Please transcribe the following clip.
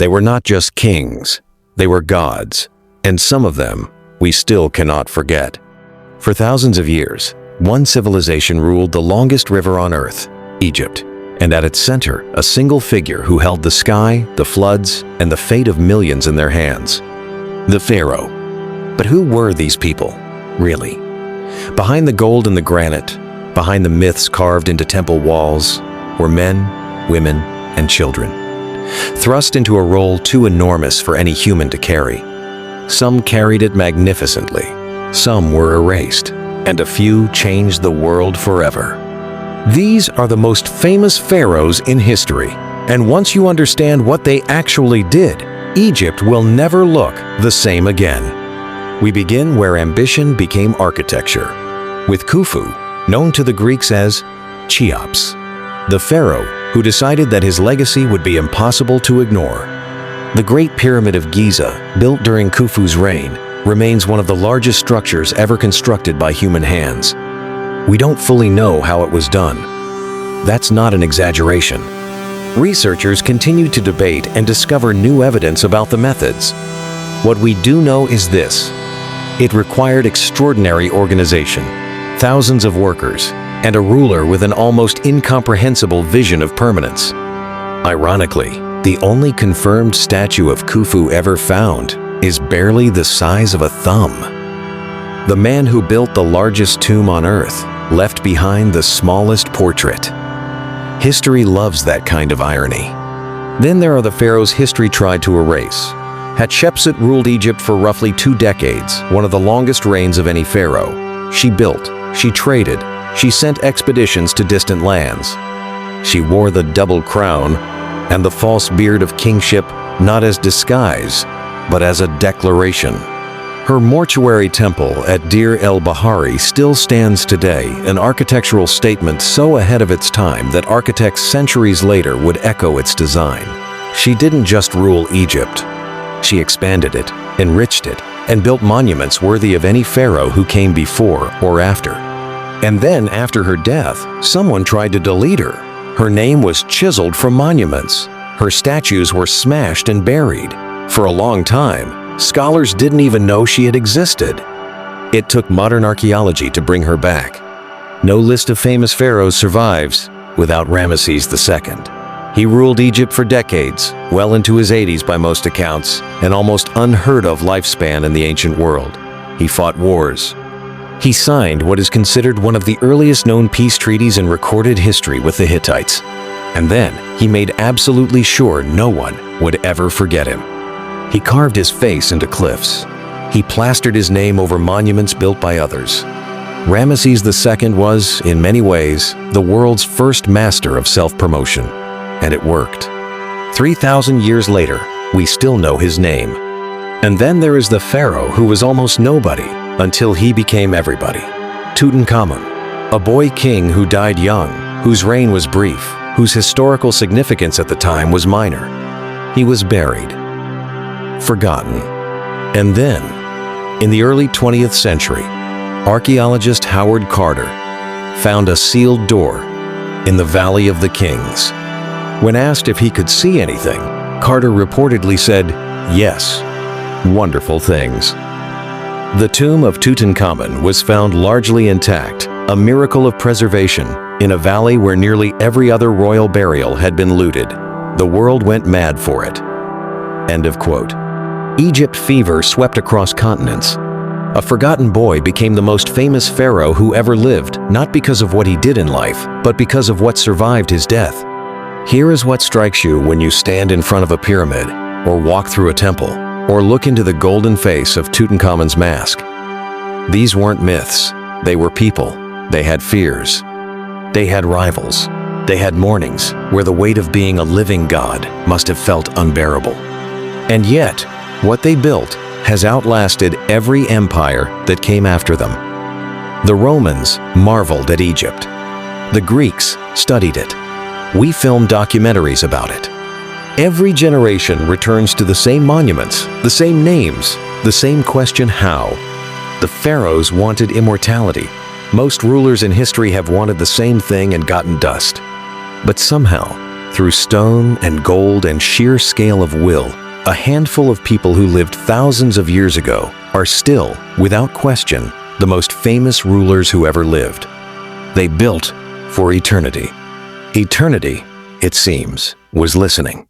They were not just kings, they were gods, and some of them we still cannot forget. For thousands of years, one civilization ruled the longest river on earth, Egypt, and at its center, a single figure who held the sky, the floods, and the fate of millions in their hands. The Pharaoh. But who were these people, really? Behind the gold and the granite, behind the myths carved into temple walls, were men, women, and children, thrust into a role too enormous for any human to carry. Some carried it magnificently, some were erased, and a few changed the world forever. These are the most famous pharaohs in history, and once you understand what they actually did, Egypt will never look the same again. We begin where ambition became architecture, with Khufu, known to the Greeks as Cheops, the pharaoh who decided that his legacy would be impossible to ignore. The Great Pyramid of Giza, built during Khufu's reign, remains one of the largest structures ever constructed by human hands. We don't fully know how it was done. That's not an exaggeration. Researchers continue to debate and discover new evidence about the methods. What we do know is this: it required extraordinary organization, thousands of workers, and a ruler with an almost incomprehensible vision of permanence. Ironically, the only confirmed statue of Khufu ever found is barely the size of a thumb. The man who built the largest tomb on Earth left behind the smallest portrait. History loves that kind of irony. Then there are the pharaohs history tried to erase. Hatshepsut ruled Egypt for roughly 2 decades, one of the longest reigns of any pharaoh. She built, she traded, she sent expeditions to distant lands. She wore the double crown and the false beard of kingship not as disguise, but as a declaration. Her mortuary temple at Deir el-Bahari still stands today, an architectural statement so ahead of its time that architects centuries later would echo its design. She didn't just rule Egypt. She expanded it, enriched it, and built monuments worthy of any pharaoh who came before or after. And then, after her death, someone tried to delete her. Her name was chiseled from monuments. Her statues were smashed and buried. For a long time, scholars didn't even know she had existed. It took modern archaeology to bring her back. No list of famous pharaohs survives without Ramesses II. He ruled Egypt for decades, well into his 80s by most accounts, an almost unheard of lifespan in the ancient world. He fought wars. He signed what is considered one of the earliest known peace treaties in recorded history with the Hittites. And then he made absolutely sure no one would ever forget him. He carved his face into cliffs. He plastered his name over monuments built by others. Ramesses II was, in many ways, the world's first master of self-promotion. And it worked. 3,000 years later, we still know his name. And then there is the pharaoh who was almost nobody until he became everybody. Tutankhamun, a boy king who died young, whose reign was brief, whose historical significance at the time was minor. He was buried, forgotten. And then, in the early 20th century, archaeologist Howard Carter found a sealed door in the Valley of the Kings. When asked if he could see anything, Carter reportedly said, "Yes, wonderful things." The tomb of Tutankhamun was found largely intact, a miracle of preservation, in a valley where nearly every other royal burial had been looted. The world went mad for it. End of quote. Egypt fever swept across continents. A forgotten boy became the most famous pharaoh who ever lived, not because of what he did in life, but because of what survived his death. Here is what strikes you when you stand in front of a pyramid, or walk through a temple, or look into the golden face of Tutankhamun's mask. These weren't myths. They were people. They had fears. They had rivals. They had mornings where the weight of being a living god must have felt unbearable. And yet, what they built has outlasted every empire that came after them. The Romans marveled at Egypt. The Greeks studied it. We filmed documentaries about it. Every generation returns to the same monuments, the same names, the same question: how? The pharaohs wanted immortality. Most rulers in history have wanted the same thing and gotten dust. But somehow, Through stone and gold and sheer scale of will, a handful of people who lived thousands of years ago are still, without question, the most famous rulers who ever lived. They built for eternity. Eternity, it seems, was listening.